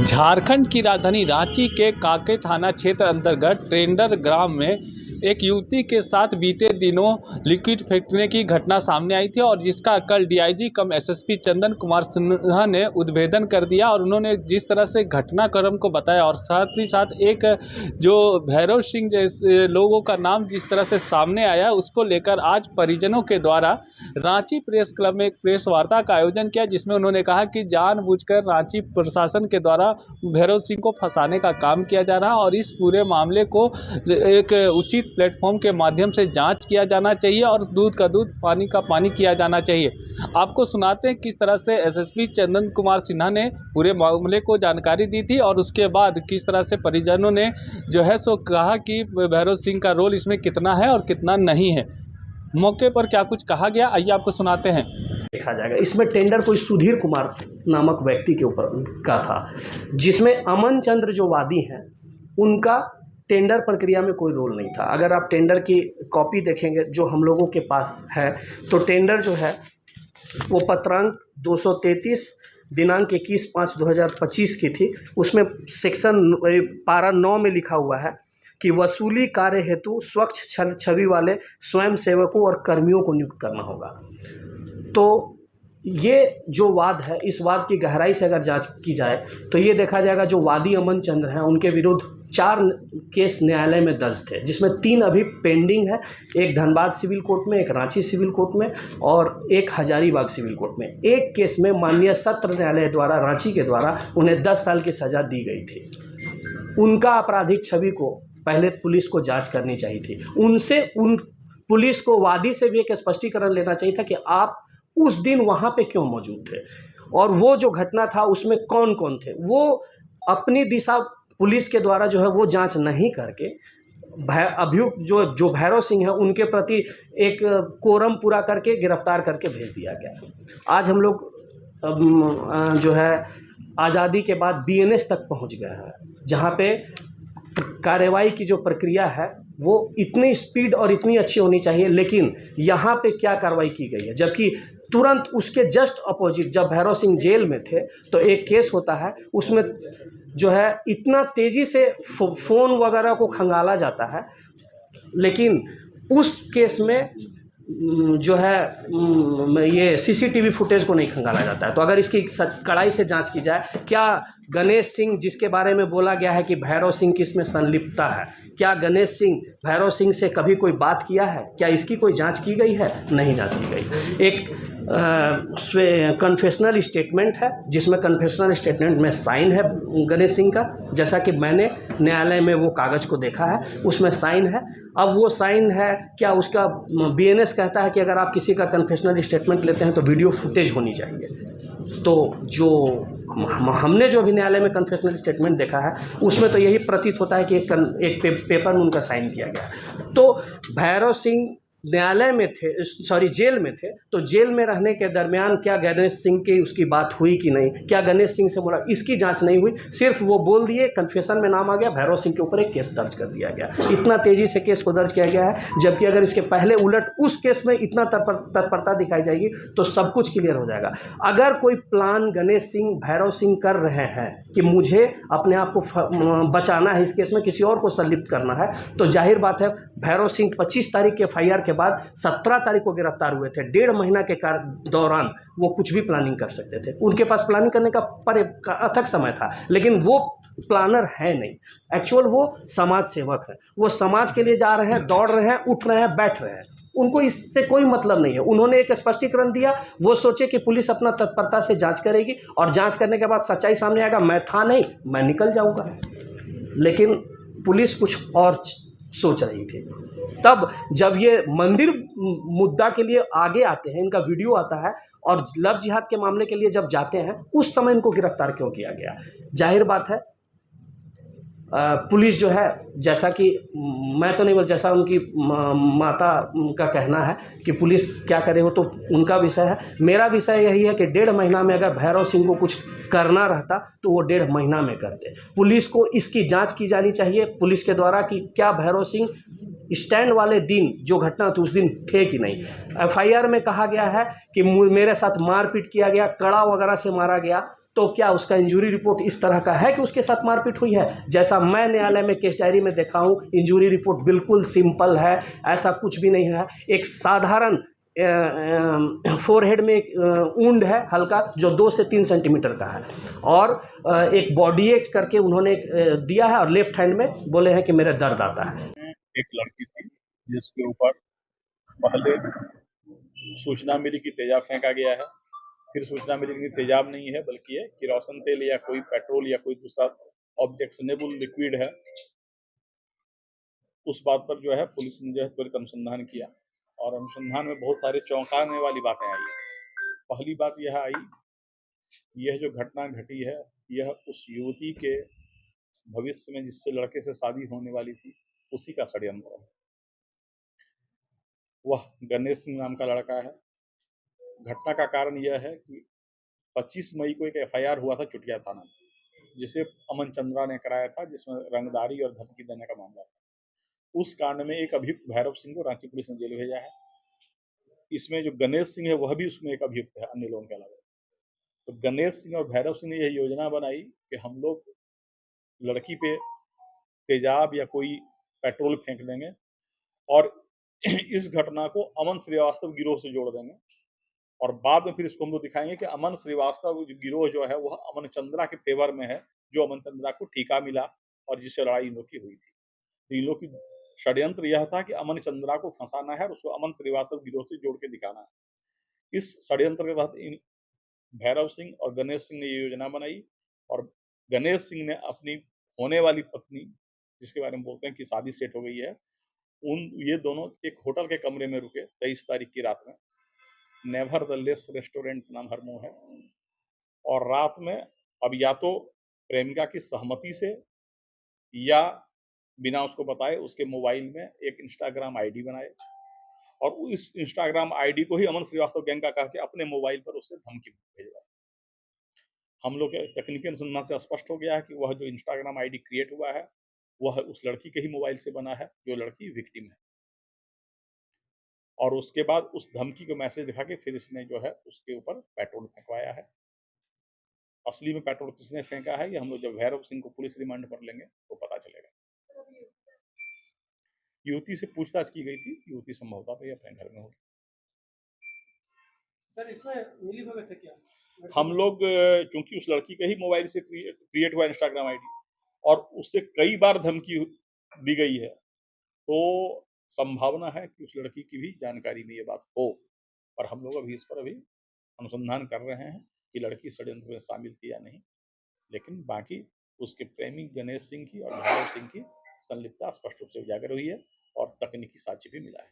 झारखंड की राजधानी रांची के कांके थाना क्षेत्र अंतर्गत टेंडर ग्राम में एक युवती के साथ बीते दिनों लिक्विड फेंकने की घटना सामने आई थी और जिसका कल डीआईजी कम एसएसपी चंदन कुमार सिन्हा ने उद्भेदन कर दिया और उन्होंने जिस तरह से घटनाक्रम को बताया और साथ ही साथ एक जो भैरव सिंह जैसे लोगों का नाम जिस तरह से सामने आया उसको लेकर आज परिजनों के द्वारा रांची प्रेस क्लब में एक प्रेस वार्ता का आयोजन किया, जिसमें उन्होंने कहा कि जानबूझकर रांची प्रशासन के द्वारा भैरव सिंह को फंसाने का काम किया जा रहा है और इस पूरे मामले को एक उचित प्लेटफॉर्म के माध्यम से जांच किया जाना चाहिए और दूध का दूध पानी का पानी किया जाना चाहिए। आपको सुनाते हैं किस तरह से एसएसपी चंदन कुमार सिन्हा ने पूरे मामले को जानकारी दी थी और उसके बाद किस तरह से परिजनों ने जो है सो कहा कि भैरव सिंह का रोल इसमें कितना है और कितना नहीं है। मौके पर क्या कुछ कहा गया, आइए आपको सुनाते हैं। देखा जाएगा। इसमें टेंडर कोई सुधीर कुमार नामक व्यक्ति के ऊपर का था, जिसमें अमन चंद्र जो वादी हैं उनका टेंडर प्रक्रिया में कोई रोल नहीं था। अगर आप टेंडर की कॉपी देखेंगे जो हम लोगों के पास है तो टेंडर जो है वो पत्रांक 233 दिनांक 21/5/2025 की थी। उसमें सेक्शन पारा 9 में लिखा हुआ है कि वसूली कार्य हेतु स्वच्छ छवि वाले स्वयं सेवकों और कर्मियों को नियुक्त करना होगा। तो ये जो वाद है, इस वाद की गहराई से अगर जांच की जाए तो ये देखा जाएगा जो वादी अमन चंद्र हैं उनके विरुद्ध 4 केस न्यायालय में दर्ज थे, जिसमें 3 अभी पेंडिंग है। एक धनबाद सिविल कोर्ट में, एक रांची सिविल कोर्ट में और एक हजारीबाग सिविल कोर्ट में। एक केस में माननीय सत्र न्यायालय द्वारा रांची के द्वारा उन्हें 10 साल की सज़ा दी गई थी। उनका आपराधिक छवि को पहले पुलिस को जांच करनी चाहिए थी। उन पुलिस को वादी से भी एक स्पष्टीकरण लेना चाहिए था कि आप उस दिन वहाँ पे क्यों मौजूद थे और वो जो घटना था उसमें कौन कौन थे। वो अपनी दिशा पुलिस के द्वारा जो है वो जांच नहीं करके अभियुक्त जो भैरव सिंह है उनके प्रति एक कोरम पूरा करके गिरफ्तार करके भेज दिया गया। आज हम लोग जो है आज़ादी के बाद बीएनएस तक पहुँच गए हैं, जहाँ पे कार्रवाई की जो प्रक्रिया है वो इतनी स्पीड और इतनी अच्छी होनी चाहिए, लेकिन यहाँ पे क्या कार्रवाई की गई है। जबकि तुरंत उसके जस्ट अपोजिट जब भैरव सिंह जेल में थे तो एक केस होता है, उसमें जो है इतना तेज़ी से फ़ोन वगैरह को खंगाला जाता है, लेकिन उस केस में जो है ये सीसीटीवी फुटेज को नहीं खंगाला जाता है। तो अगर इसकी कड़ाई से जांच की जाए, क्या गणेश सिंह जिसके बारे में बोला गया है कि भैरव सिंह की इसमें संलिप्तता है, क्या गणेश सिंह भैरव सिंह से कभी कोई बात किया है, क्या इसकी कोई जांच की गई है? नहीं जांच की गई। एक कन्फेशनल स्टेटमेंट है जिसमें कन्फेशनल स्टेटमेंट में साइन है गणेश सिंह का, जैसा कि मैंने न्यायालय में वो कागज़ को देखा है, उसमें साइन है। अब वो साइन है क्या, उसका बीएनएस कहता है कि अगर आप किसी का कन्फेशनल स्टेटमेंट लेते हैं तो वीडियो फुटेज होनी चाहिए। तो जो हमने जो भी न्यायालय में कन्फेशनल स्टेटमेंट देखा है उसमें तो यही प्रतीत होता है कि एक पेपर में उनका साइन किया गया। तो भैरव सिंह न्यायालय में थे, सॉरी जेल में थे, तो जेल में रहने के दरमियान क्या गणेश सिंह की उसकी बात हुई कि नहीं, क्या गणेश सिंह से बोला, इसकी जांच नहीं हुई। सिर्फ वो बोल दिए, कन्फेशन में नाम आ गया, भैरव सिंह के ऊपर एक केस दर्ज कर दिया गया। इतना तेज़ी से केस को दर्ज किया गया है, जबकि अगर इसके पहले उलट उस केस में इतना तत्परता दिखाई जाएगी तो सब कुछ क्लियर हो जाएगा। अगर कोई प्लान गणेश सिंह भैरव सिंह कर रहे हैं कि मुझे अपने आप को बचाना है, इस केस में किसी और को संलिप्त करना है, तो जाहिर बात है भैरव सिंह 25 तारीख के FIR के बाद 17 तारीख को गिरफ्तार हुए थे। 1.5 महीना के दौरान वो कुछ भी प्लानिंग कर सकते थे। उनके पास प्लानिंग करने का अथक समय था, लेकिन वो प्लानर है नहीं, एक्चुअल वो समाज सेवक है। वो समाज के लिए जा रहे हैं, दौड़ रहे हैं, उठ रहे हैं, बैठ रहे हैं, उनको इससे कोई मतलब नहीं है। उन्होंने एक स्पष्टीकरण दिया, वो सोचे कि पुलिस अपना तत्परता से जांच करेगी और जांच करने के बाद सच्चाई सामने आएगा, मैं था नहीं, मैं निकल जाऊंगा। लेकिन पुलिस कुछ और सोच रही थी। तब जब ये मंदिर मुद्दा के लिए आगे आते हैं, इनका वीडियो आता है और लव जिहाद के मामले के लिए जब जाते हैं, उस समय इनको गिरफ्तार क्यों किया गया? जाहिर बात है पुलिस जो है, जैसा कि मैं तो नहीं बोल, जैसा उनकी माता का कहना है कि पुलिस क्या करे, वो तो उनका विषय है। मेरा विषय यही है कि 1.5 महीना में अगर भैरव सिंह को कुछ करना रहता तो वो 1.5 महीना में करते। पुलिस को इसकी जांच की जानी चाहिए पुलिस के द्वारा कि क्या भैरव सिंह स्टैंड वाले दिन जो घटना थी उस दिन थे कि नहीं। FIR में कहा गया है कि मेरे साथ मारपीट किया गया, कड़ा वगैरह से मारा गया। तो क्या उसका इंजरी रिपोर्ट इस तरह का है कि उसके साथ मारपीट हुई है? जैसा मैं न्यायालय में केस डायरी में देखा हूँ, इंजरी रिपोर्ट बिल्कुल सिंपल है, ऐसा कुछ भी नहीं है। एक साधारण फोरहेड में एक वुंड है हल्का, जो 2 से 3 सेंटीमीटर का है, और एक बॉडी एज करके उन्होंने दिया है, और लेफ्ट हैंड में बोले हैं कि मेरे दर्द आता है। एक लड़की थी जिसके ऊपर पहले सूचना मिली कि तेजाब फेंका गया है, फिर सूचना मिली कि तेजाब नहीं है बल्कि ये किरोसिन तेल या कोई पेट्रोल या कोई दूसरा ऑब्जेक्शनेबल लिक्विड है। उस बात पर जो है पुलिस ने जो है त्वरित अनुसंधान किया, और अनुसंधान में बहुत सारे चौंकाने वाली बातें आई। पहली बात यह आई, यह जो घटना घटी है यह उस युवती के भविष्य में जिससे लड़के से शादी होने वाली थी उसी का षड्यंत्र है। वह गणेश सिंह नाम का लड़का है। घटना का कारण यह है कि 25 मई को एक एफआईआर हुआ था चुटिया थाना में, जिसे अमन चंद्रा ने कराया था, जिसमें रंगदारी और धमकी देने का मामला था। उस कांड में एक अभियुक्त भैरव सिंह को रांची पुलिस ने जेल भेजा है। इसमें जो गणेश सिंह है वह भी उसमें एक अभियुक्त है अन्य लोगों के अलावा। तो गणेश सिंह और भैरव सिंह ने यह योजना बनाई कि हम लोग लड़की पे तेजाब या कोई पेट्रोल फेंक देंगे और इस घटना को अमन श्रीवास्तव गिरोह से जोड़ देंगे, और बाद में फिर इसको हम लोग दिखाएंगे कि अमन श्रीवास्तव गिरोह जो है वह अमन चंद्रा के फेवर में है, जो अमन चंद्रा को ठीका मिला और जिससे लड़ाई इन लोग की हुई थी। तो इन लोग की षड्यंत्र यह था कि अमन चंद्रा को फंसाना है और उसको अमन श्रीवास्तव गिरोह से जोड़ के दिखाना है। इस षड्यंत्र के तहत इन भैरव सिंह और गणेश सिंह ने ये योजना बनाई, और गणेश सिंह ने अपनी होने वाली पत्नी, जिसके बारे में बोलते हैं कि शादी सेट हो गई है, ये दोनों एक होटल के कमरे में रुके 23 तारीख की रात में। नेवरदलेस रेस्टोरेंट नाम हर मुंह है, और रात में अब या तो प्रेमिका की सहमति से या बिना उसको बताए उसके मोबाइल में एक इंस्टाग्राम आईडी बनाए, और उस इंस्टाग्राम आईडी को ही अमन श्रीवास्तव गैंग का कह के अपने मोबाइल पर उससे धमकी भेजवाई। हम लोग के तकनीकी अनुसंधान से स्पष्ट हो गया है कि वह जो इंस्टाग्राम आईडी क्रिएट हुआ है वह उस लड़की के ही मोबाइल से बना है, जो लड़की विक्टिम है, और उसके बाद उस धमकी को मैसेज दिखा के फिर इसने जो है उसके ऊपर पेट्रोल फेंकवाया है। असली में पेट्रोल किसने फेंका है ये हम लोग जब भैरव सिंह को पुलिस रिमांड पर लेंगे तो पता चलेगा। युवती से पूछताछ की गई थी, युवती संभवतः तो ये अपने घर में होगी। सर, इसमें मिली भगत है क्या? हम लोग चूंकि उस लड़की के ही मोबाइल से क्रिएट हुआ इंस्टाग्राम आईडी और उससे कई बार धमकी दी गई है, तो संभावना है कि उस लड़की की भी जानकारी में ये बात हो, पर हम लोग अभी इस पर अभी अनुसंधान कर रहे हैं कि लड़की षड्यंत्र में शामिल थी या नहीं। लेकिन बाकी उसके प्रेमी गणेश सिंह की और भैरव सिंह की संलिप्तता स्पष्ट रूप से उजागर हुई है और तकनीकी साक्ष्य भी मिला है।